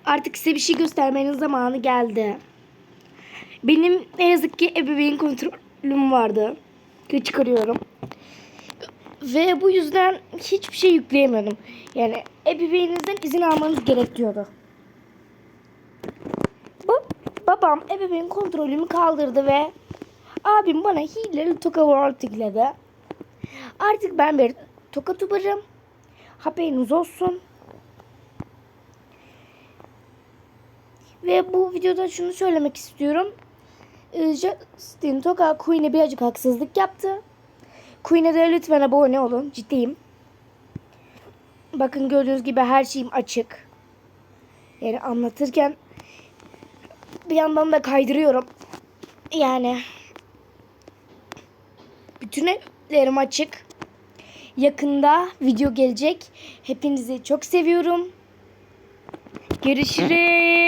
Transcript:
Artık size bir şey göstermenin zamanı geldi. Benim ne yazık ki ebeveyn kontrolüm vardı. Çıkarıyorum. Ve bu yüzden hiçbir şey yükleyemiyordum. Yani ebeveyninizden izin almanız gerekiyordu. Babam ebeveyn kontrolümü kaldırdı ve abim bana hileli Toka World yükledi. Artık ben bir Toka tubarım. Haberiniz olsun. Ve bu videoda şunu söylemek istiyorum. Justin Toka Queen'e birazcık haksızlık yaptı. Queen'e de lütfen abone olun. Ciddiyim. Bakın gördüğünüz gibi her şeyim açık. Yani anlatırken bir yandan da kaydırıyorum. Yani bütün evlerim açık. Yakında video gelecek. Hepinizi çok seviyorum. Görüşürüz.